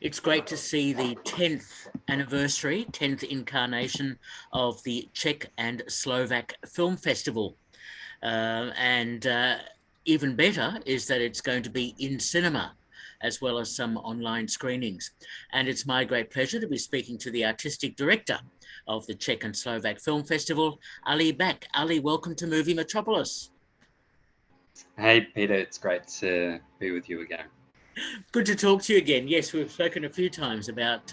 It's great to see the 10th anniversary, 10th incarnation of the Czech and Slovak Film Festival. And even better is that it's going to be in cinema as well as some online screenings. And it's my great pleasure to be speaking to the artistic director of the Czech and Slovak Film Festival, Ali Bak. Ali, welcome to Movie Metropolis. Hey, Peter, it's great to be with you again. Good to talk to you again. Yes, we've spoken a few times about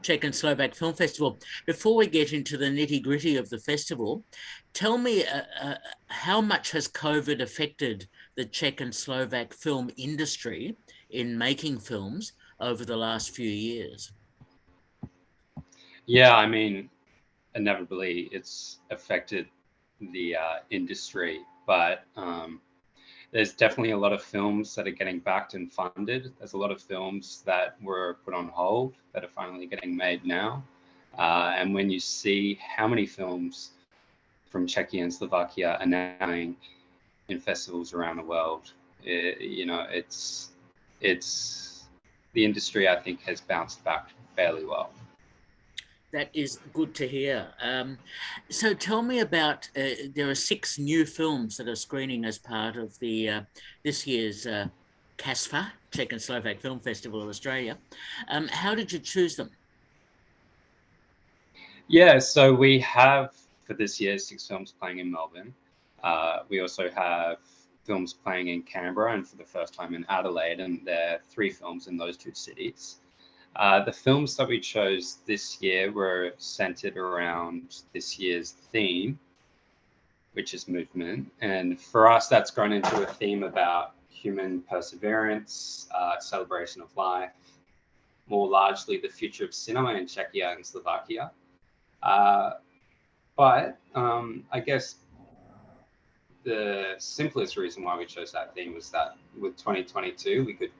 Czech and Slovak Film Festival. Before we get into the nitty-gritty of the festival, tell me how much has COVID affected the Czech and Slovak film industry in making films over the last few years? Yeah, I mean, inevitably it's affected the industry, but there's definitely a lot of films that are getting backed and funded. There's a lot of films that were put on hold that are finally getting made now. And when you see how many films from Czechia and Slovakia are now in festivals around the world, it's the industry, I think, has bounced back fairly well. That is good to hear. So tell me about, there are 6 new films that are screening as part of the this year's CaSFFA, Czech and Slovak Film Festival of Australia. How did you choose them? Yeah, so we have, for this year, 6 films playing in Melbourne. We also have films playing in Canberra and for the first time in Adelaide, and there are 3 films in those 2 cities. The films that we chose this year were centered around this year's theme, which is movement. And for us, that's grown into a theme about human perseverance, celebration of life, more largely the future of cinema in Czechia and Slovakia. But I guess the simplest reason why we chose that theme was that with 2022, we could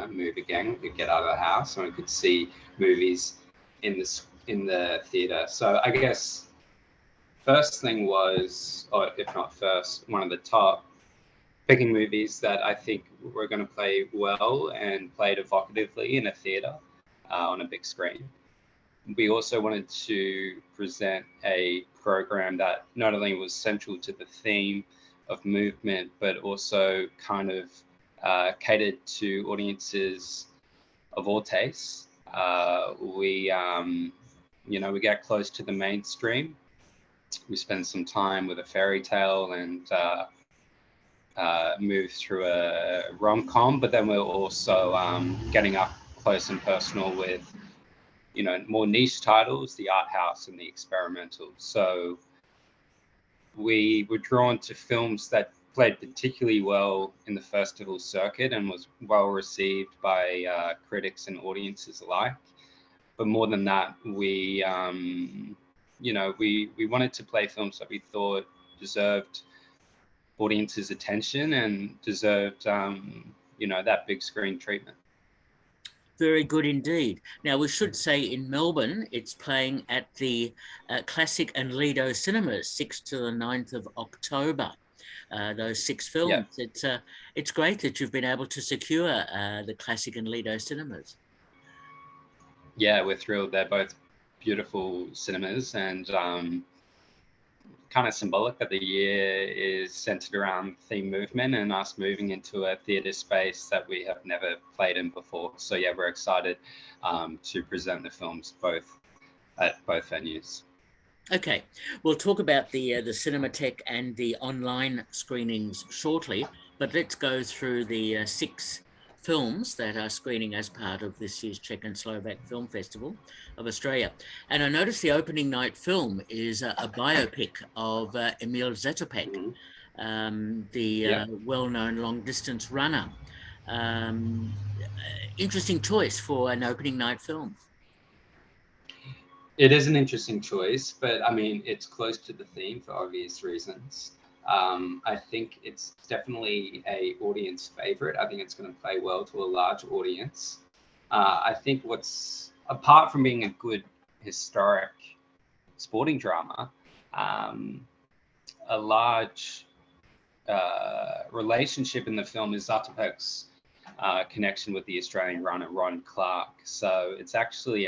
move again, we could get out of the house and we could see movies in the theater. So I guess first thing was, or if not first, one of the top picking movies that I think were going to play well and played evocatively in a theater on a big screen. We also wanted to present a program that not only was central to the theme of movement, but also kind of catered to audiences of all tastes. We get close to the mainstream. We spend some time with a fairy tale and move through a rom-com, but then we're also getting up close and personal with more niche titles, the art house and the experimental. So we were drawn to films that played particularly well in the festival circuit and was well received by critics and audiences alike. But more than that, we wanted to play films that we thought deserved audiences' attention and deserved that big screen treatment. Very good indeed. Now, we should say in Melbourne, it's playing at the Classic and Lido Cinemas, 6th to the 9th of October. Those 6 films. Yeah. It's great that you've been able to secure the Classic and Lido Cinemas. Yeah, we're thrilled. They're both beautiful cinemas and kind of symbolic that the year is centered around theme movement and us moving into a theatre space that we have never played in before. So yeah, we're excited to present the films at both venues. Okay, we'll talk about the Cinematheque and the online screenings shortly, but let's go through the 6 films that are screening as part of this year's Czech and Slovak Film Festival of Australia. And I noticed the opening night film is a biopic of Emil Zatopek, the well-known long-distance runner. Interesting choice for an opening night film. It is an interesting choice, but I mean, it's close to the theme for obvious reasons. I think it's definitely a audience favorite. I think it's going to play well to a large audience. I think what's, apart from being a good historic sporting drama, a large relationship in the film is Zatopek's connection with the Australian runner Ron Clark. So it's actually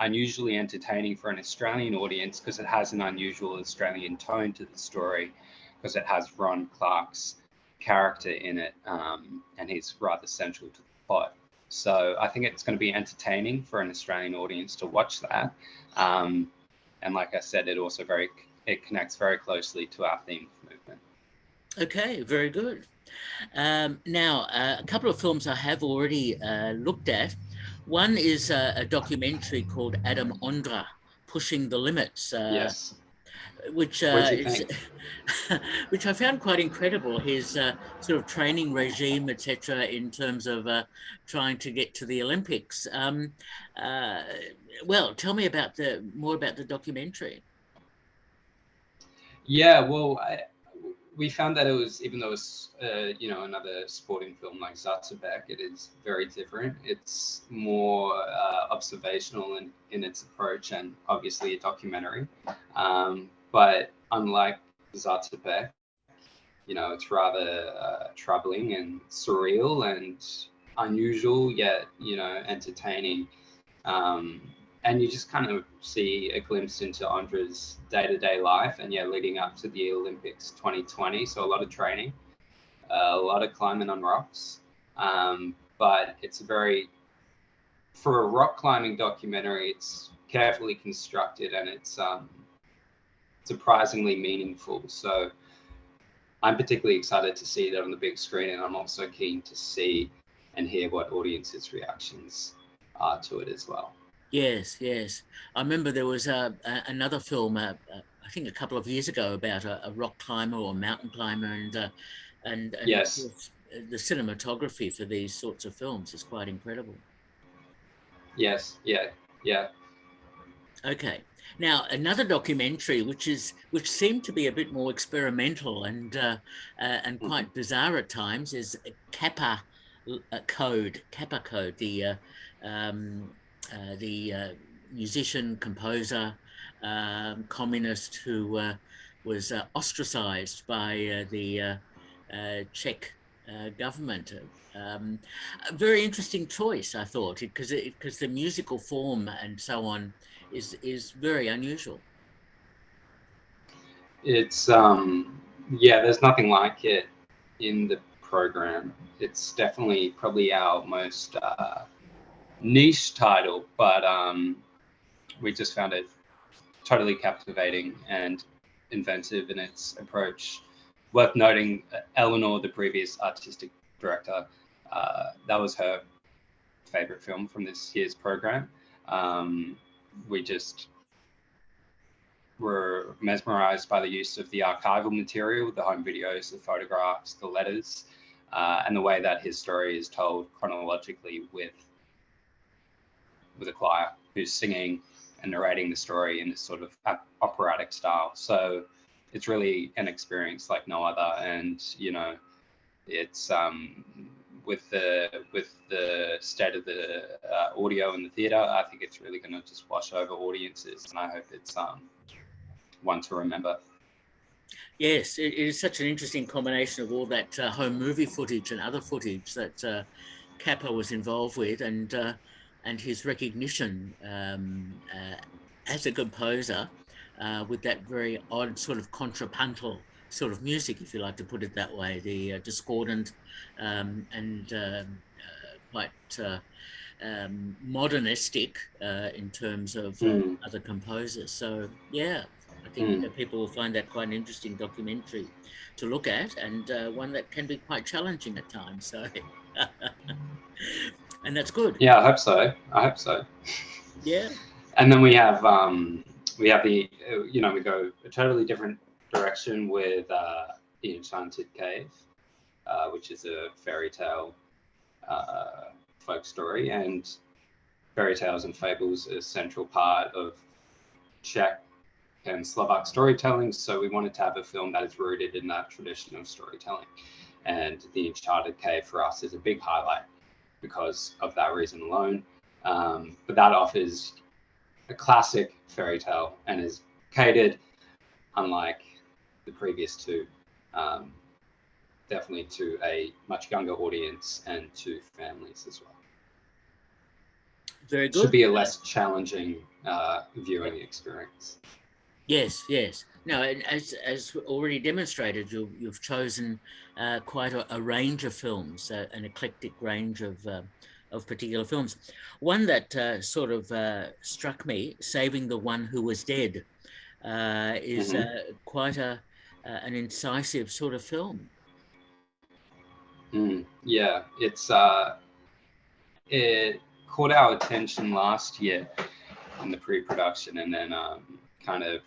unusually entertaining for an Australian audience because it has an unusual Australian tone to the story, because it has Ron Clark's character in it, and he's rather central to the plot. So I think it's going to be entertaining for an Australian audience to watch that. And like I said, it connects very closely to our theme of movement. Okay, very good. Now, a couple of films I have already looked at. One is a documentary called Adam Ondra, Pushing the Limits. Yes. Which is, which I found quite incredible. His sort of training regime, etc., in terms of trying to get to the Olympics. Well, tell me more about the documentary. Yeah, well, we found that it was, even though it's another sporting film like Zatopek, it is very different. It's more observational in its approach, and obviously a documentary. But unlike Zatopek, it's rather troubling and surreal and unusual, yet entertaining. And you just kind of see a glimpse into Ondra's day-to-day life, and leading up to the Olympics 2020. So a lot of training, a lot of climbing on rocks. But it's for a rock climbing documentary, it's carefully constructed, and it's surprisingly meaningful. So I'm particularly excited to see that on the big screen, and I'm also keen to see and hear what audiences' reactions are to it as well. Yes. I remember there was another film, I think a couple of years ago, about a rock climber or mountain climber, and yes, the cinematography for these sorts of films is quite incredible. Yes, yeah. Okay. Now, another documentary, which seemed to be a bit more experimental and quite bizarre at times, is CaSFFA Code. CaSFFA Code, the musician, composer, communist who was ostracized by the Czech government. A very interesting choice, I thought, because the musical form and so on is very unusual. It's there's nothing like it in the program. It's definitely probably our most niche title, but we just found it totally captivating and inventive in its approach. Worth noting, Eleanor, the previous artistic director, that was her favorite film from this year's program. We just were mesmerized by the use of the archival material, the home videos, the photographs, the letters, and the way that his story is told chronologically with a choir who's singing and narrating the story in this sort of operatic style. So it's really an experience like no other. And it's with the state of the audio in the theater, I think it's really going to just wash over audiences, and I hope it's one to remember. Yes, it is such an interesting combination of all that home movie footage and other footage that CaSFFA was involved with, and his recognition as a composer with that very odd sort of contrapuntal sort of music, if you like to put it that way, the discordant and quite modernistic in terms of other composers. So yeah, I think people will find that quite an interesting documentary to look at, and one that can be quite challenging at times. So, and that's good. Yeah, I hope so. Yeah. And then we have the we go a totally different direction with The Enchanted Cave, which is a fairy tale folk story, and fairy tales and fables is a central part of Czech and Slovak storytelling. So we wanted to have a film that is rooted in that tradition of storytelling, and The Enchanted Cave for us is a big highlight because of that reason alone. But that offers a classic fairy tale and is catered, unlike the previous two, definitely to a much younger audience and to families as well. Very Should good. be a less challenging viewing experience. Yes, yes. No, and as already demonstrated, you've chosen quite a range of films, an eclectic range of particular films. One that sort of struck me, Saving the One Who Was Dead, is quite an incisive sort of film. Yeah, it caught our attention last year in the pre-production, and then kind of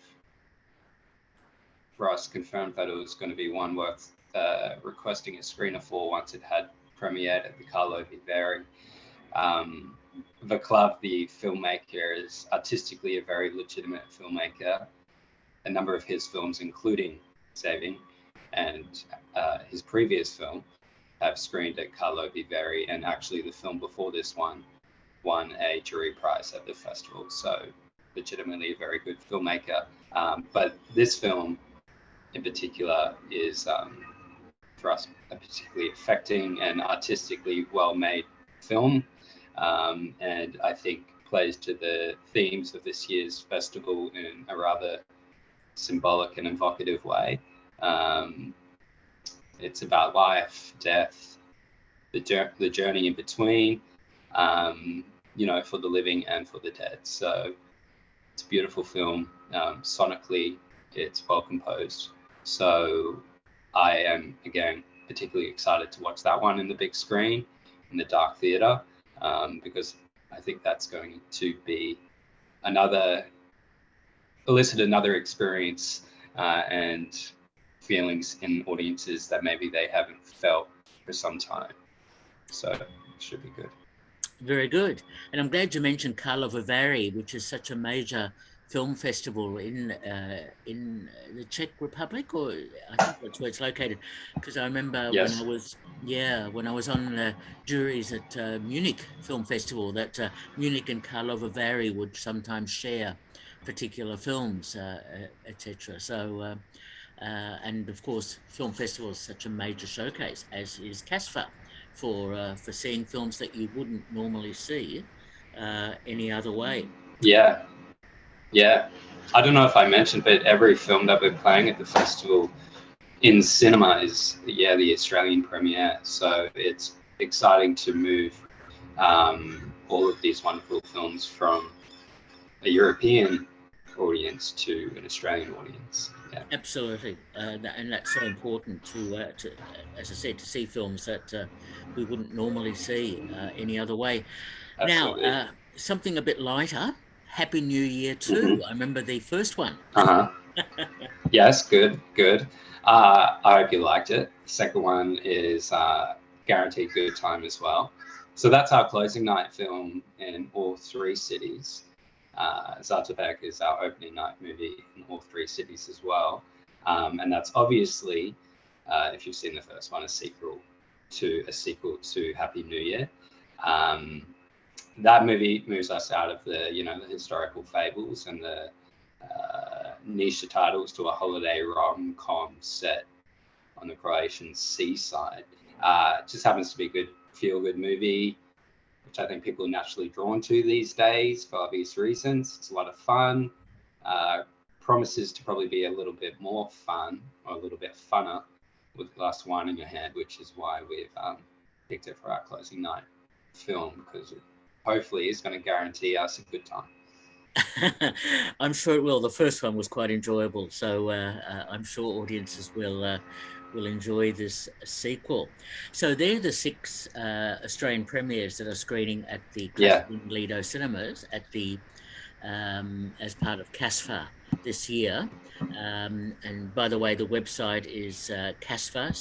for us confirmed that it was going to be one worth requesting a screener for once it had premiered at the Carlo Viveri. Vaclav, the filmmaker, is artistically a very legitimate filmmaker. A number of his films, including Saving and his previous film, have screened at Carlo Viveri, and actually the film before this one won a jury prize at the festival. So legitimately a very good filmmaker. But this film in particular is, for us, a particularly affecting and artistically well-made film. And I think plays to the themes of this year's festival in a rather symbolic and evocative way. It's about life, death, the journey in between, for the living and for the dead. So it's a beautiful film. Sonically, it's well composed. So I am, again, particularly excited to watch that one in the big screen in the dark theatre, because I think that's going to be elicit another experience and feelings in audiences that maybe they haven't felt for some time. So it should be good. Very good. And I'm glad you mentioned Carlo Viveri, which is such a major film festival in the Czech Republic, or I think that's where it's located. Because I remember Yes. when I was on juries at Munich Film Festival, that Munich and Carlo Viveri would sometimes share particular films, etc. So, and of course, film festival is such a major showcase, as is CaSFFA, for seeing films that you wouldn't normally see any other way. Yeah. I don't know if I mentioned, but every film that we're playing at the festival in cinema is the Australian premiere. So it's exciting to move all of these wonderful films from a European audience to an Australian audience. Yeah. Absolutely, and that's so important to as I said, to see films that we wouldn't normally see any other way. Absolutely. Now, something a bit lighter. Happy New Year too. I remember the first one. Yes, good. I hope you liked it. The second one is guaranteed good time as well. So that's our closing night film in all three cities. Zatopek is our opening night movie in all three cities as well. And that's obviously, if you've seen the first one, a sequel to Happy New Year. That movie moves us out of the historical fables and the niche titles to a holiday rom-com set on the Croatian seaside. It just happens to be a good feel-good movie, which I think people are naturally drawn to these days for obvious reasons. It's a lot of fun. Promises to probably be a little bit more fun, or a little bit funner, with a glass of wine in your hand, which is why we've picked it for our closing night film, because it hopefully is going to guarantee us a good time. I'm sure it will. The first one was quite enjoyable, so I'm sure audiences will enjoy this sequel. So they're the 6 Australian premieres that are screening at the Lido Cinemas at the as part of CaSFFA this year. And by the way, the website is CaSFFA,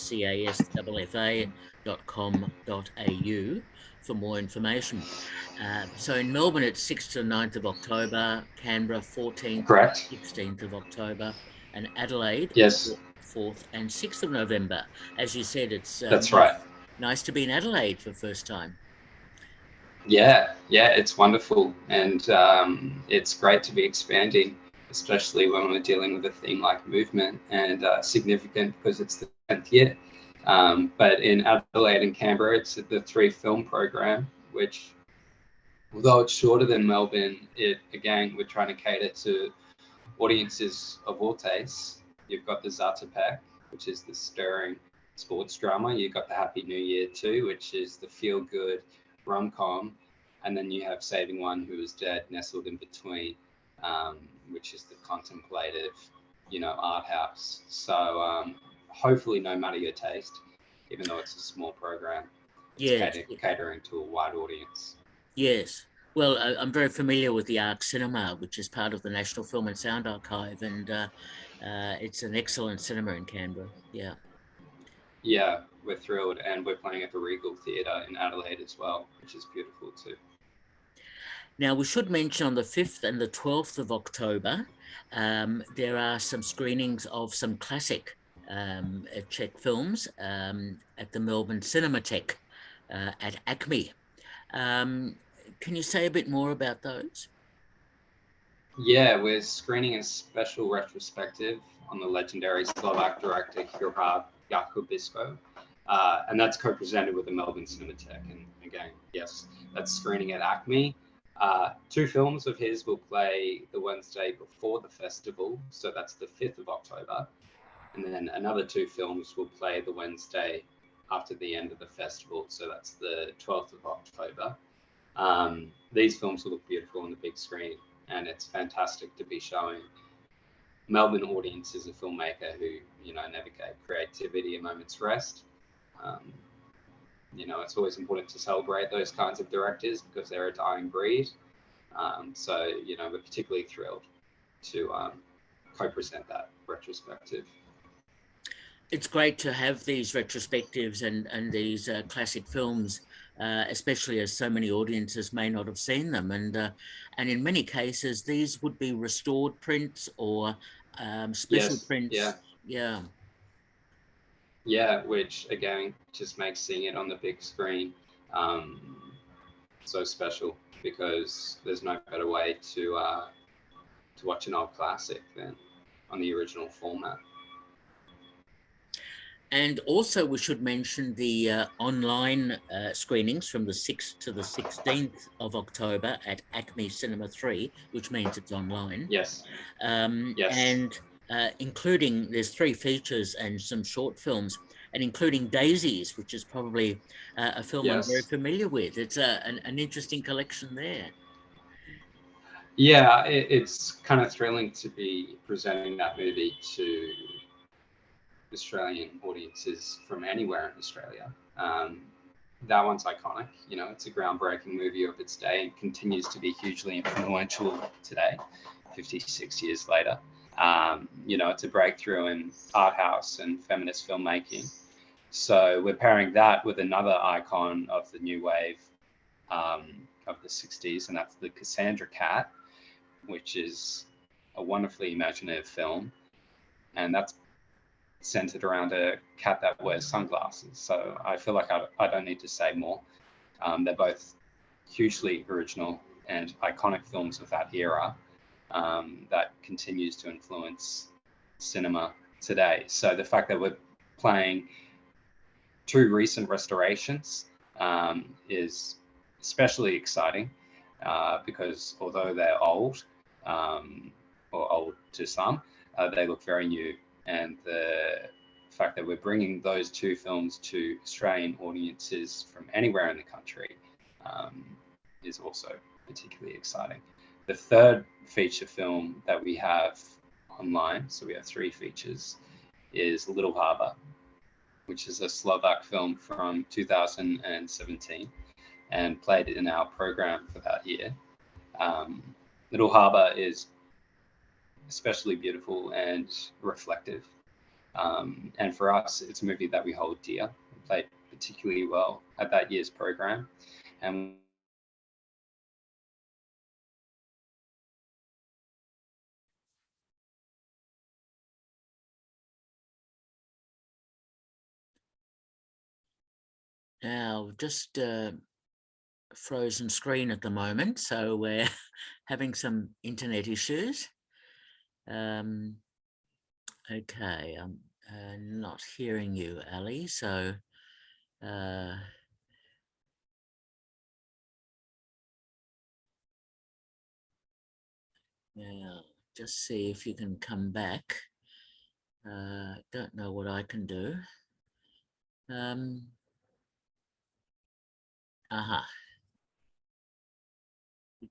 CaSFFA.com.au for more information. So in Melbourne, it's 6th to 9th of October, Canberra, 14th, Correct. 16th of October, and Adelaide, yes, 4th and 6th of November. As you said, it's that's right. Nice to be in Adelaide for the first time. Yeah, it's wonderful, and it's great to be expanding, especially when we're dealing with a theme like movement, and significant because it's the 10th year. But in Adelaide and Canberra, it's the 3 film program, which, although it's shorter than Melbourne, we're trying to cater to audiences of all tastes. You've got the Zatopek, which is the stirring sports drama. You've got the Happy New Year 2, which is the feel-good rom-com. And then you have Saving One Who Was Dead nestled in between, which is the contemplative, art house. So hopefully, no matter your taste, even though it's a small program, it's catering to a wide audience. Yes. Well, I'm very familiar with the Arc Cinema, which is part of the National Film and Sound Archive, and it's an excellent cinema in Canberra. Yeah. Yeah, we're thrilled, and we're playing at the Regal Theatre in Adelaide as well, which is beautiful too. Now, we should mention on the 5th and the 12th of October, there are some screenings of some classic Czech films at the Melbourne Cinematheque at Acme. Can you say a bit more about those? Yeah, we're screening a special retrospective on the legendary Slovak director Hrab Jakubisko, and that's co-presented with the Melbourne Cinematheque. And again, yes, that's screening at Acme. 2 films of his will play the Wednesday before the festival, so that's the 5th of October. And then another 2 films will play the Wednesday after the end of the festival, so that's the 12th of October. These films will look beautiful on the big screen, and it's fantastic to be showing Melbourne audiences a filmmaker who, never gave creativity a moment's rest. It's always important to celebrate those kinds of directors because they're a dying breed. So, we're particularly thrilled to co-present that retrospective. It's great to have these retrospectives and these classic films, especially as so many audiences may not have seen them. And in many cases, these would be restored prints or special prints. Yeah, which again just makes seeing it on the big screen so special, because there's no better way to watch an old classic than on the original format. And also we should mention the online screenings from the 6th to the 16th of October at Acme Cinema 3, which means it's online. Yes. Yes. And including, there's 3 features and some short films, and including Daisies, which is probably a film I'm very familiar with. It's an interesting collection there. Yeah, it's kind of thrilling to be presenting that movie to Australian audiences from anywhere in Australia. That one's iconic. It's a groundbreaking movie of its day and continues to be hugely influential today, 56 years later. It's a breakthrough in art house and feminist filmmaking. So we're pairing that with another icon of the new wave of the 60s, and that's the Cassandra Cat, which is a wonderfully imaginative film. And that's centered around a cat that wears sunglasses. So I feel like I don't need to say more. They're both hugely original and iconic films of that era that continues to influence cinema today. So the fact that we're playing 2 recent restorations is especially exciting because although they're old, or old to some, they look very new. And the fact that we're bringing those 2 films to Australian audiences from anywhere in the country is also particularly exciting. The 3rd feature film that we have online, so we have 3 features, is Little Harbour, which is a Slovak film from 2017 and played in our program for that year. Little Harbour is especially beautiful and reflective. And for us, it's a movie that we hold dear. It played particularly well at that year's program. And now, just frozen screen at the moment, so we're having some internet issues. Okay, Not hearing you, Ali. So yeah, just see if you can come back. Don't know what I can do.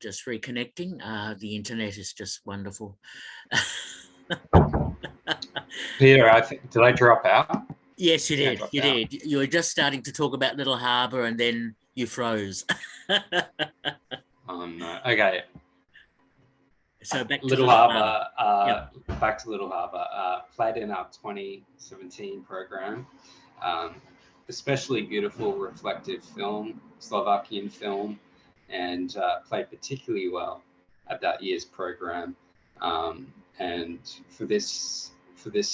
Just reconnecting. The internet is just wonderful. Peter, I think, did I drop out? Yes, you did. You did. You were just starting to talk about Little Harbour and then you froze. Oh, no. Okay. So back to Little Harbour. Yep. Back to Little Harbour. Played in our 2017 program. Especially beautiful, reflective film, Slovakian film, and played particularly well at that year's program. And for this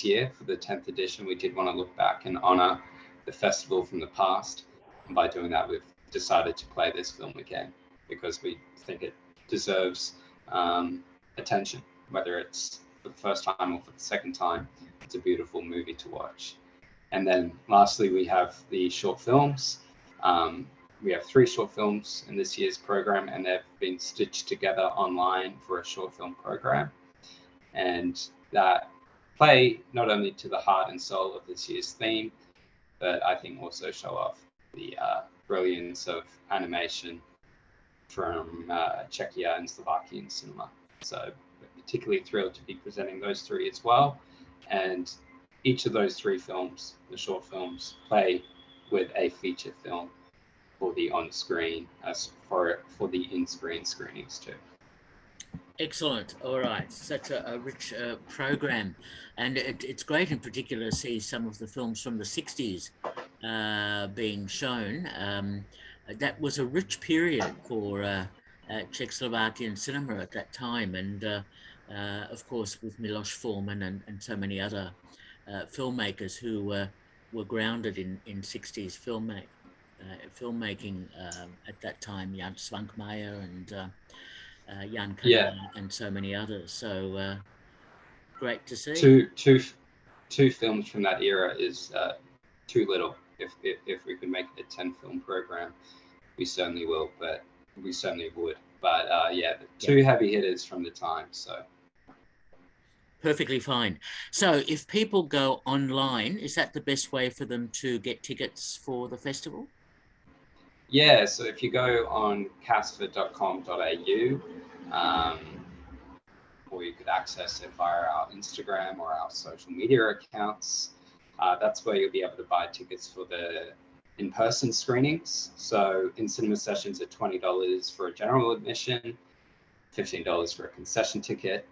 year, for the 10th edition, we did want to look back and honour the festival from the past. And by doing that, we've decided to play this film again because we think it deserves attention, whether it's for the first time or for the second time. It's a beautiful movie to watch. And then lastly, we have the short films. We have 3 short films in this year's program, and they've been stitched together online for a short film program. And that play not only to the heart and soul of this year's theme, but I think also show off the brilliance of animation from Czechia and Slovakian cinema. So we're particularly thrilled to be presenting those 3 as well. And each of those 3 films, the short films, play with a feature film for the on-screen, for the in-screen screenings too. Excellent. All right. Such a rich program. And it's great in particular to see some of the films from the 60s being shown. That was a rich period for Czechoslovakian cinema at that time. And of course, with Miloš Forman and so many other filmmakers who were grounded in 60s filmmaking at that time, Jan Svankmajer and Jan Kanal and so many others. So great to see. Two films from that era is too little. If we could make it a 10-film program, we certainly will, but we certainly would. But yeah, the 2 heavy hitters from the time, so. Perfectly fine. So if people go online, is that the best way for them to get tickets for the festival? Yeah, so if you go on CaSFFA.com.au, or you could access it via our Instagram or our social media accounts, that's where you'll be able to buy tickets for the in-person screenings. So in-cinema sessions are $20 for a general admission, $15 for a concession ticket.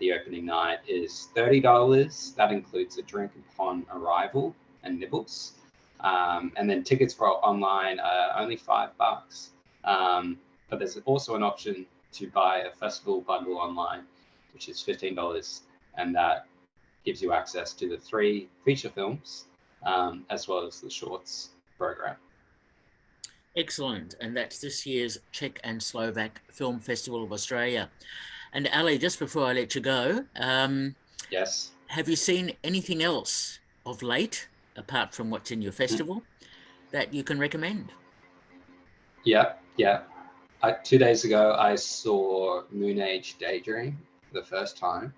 The opening night is $30. That includes a drink upon arrival and nibbles. And then tickets for online are only $5. But there's also an option to buy a festival bundle online, which is $15. And that gives you access to the 3 feature films, as well as the shorts program. Excellent. And that's this year's Czech and Slovak Film Festival of Australia. And Ali, just before I let you go, yes, have you seen anything else of late, apart from what's in your festival, that you can recommend? Yeah. 2 days ago, I saw Moon Age Daydream for the first time,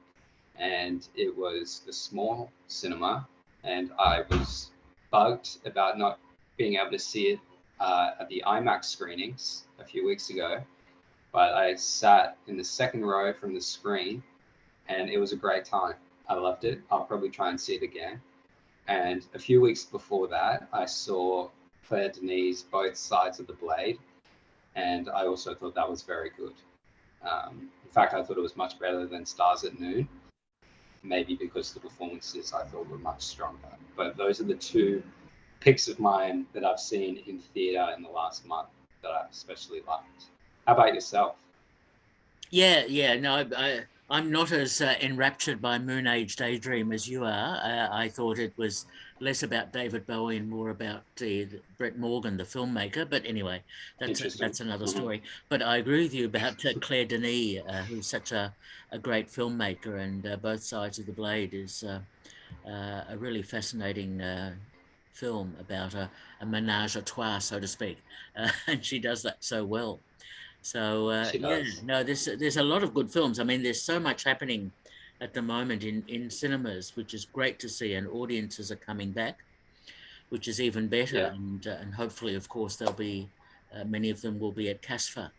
and it was a small cinema, and I was bugged about not being able to see it at the IMAX screenings a few weeks ago. But I sat in the second row from the screen, and it was a great time. I loved it. I'll probably try and see it again. And a few weeks before that, I saw Claire Denis' Both Sides of the Blade, and I also thought that was very good. In fact, I thought it was much better than Stars at Noon, maybe because the performances I thought were much stronger. But those are the 2 picks of mine that I've seen in theatre in the last month that I've especially liked. How about yourself? Yeah. No, I'm not as enraptured by Moon Age Daydream as you are. I thought it was less about David Bowie and more about Brett Morgan, the filmmaker. But anyway, that's another story. But I agree with you about Claire Denis, who's such a great filmmaker, and Both Sides of the Blade is a really fascinating film about a menage a trois, so to speak, and she does that so well. So She yeah, does. no, there's a lot of good films. I mean, there's so much happening at the moment in cinemas, which is great to see, and audiences are coming back, which is even better. Yeah. And hopefully, of course, there'll be many of them will be at CaSFFA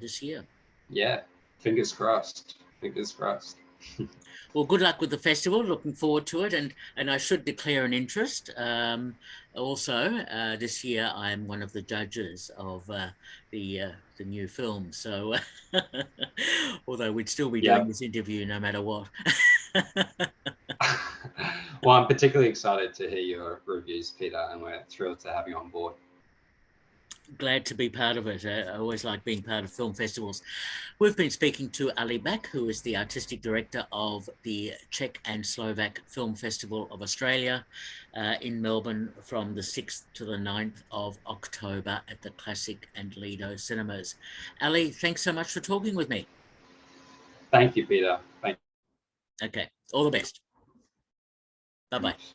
this year. Yeah. Fingers crossed. Fingers crossed. Well, good luck with the festival. Looking forward to it, and I should declare an interest. Also, this year I'm one of the judges of the new film. So, although we'd still be doing Yeah. this interview no matter what. Well, I'm particularly excited to hear your reviews, Peter, and we're thrilled to have you on board. Glad to be part of it. I always like being part of film festivals. We've been speaking to Ali Bak, who is the artistic director of the Czech and Slovak Film Festival of Australia in Melbourne from the 6th to the 9th of October at the Classic and Lido cinemas. Ali, thanks so much for talking with me. Thank you, Peter. Thank Okay, all the best. you very Bye-bye. much.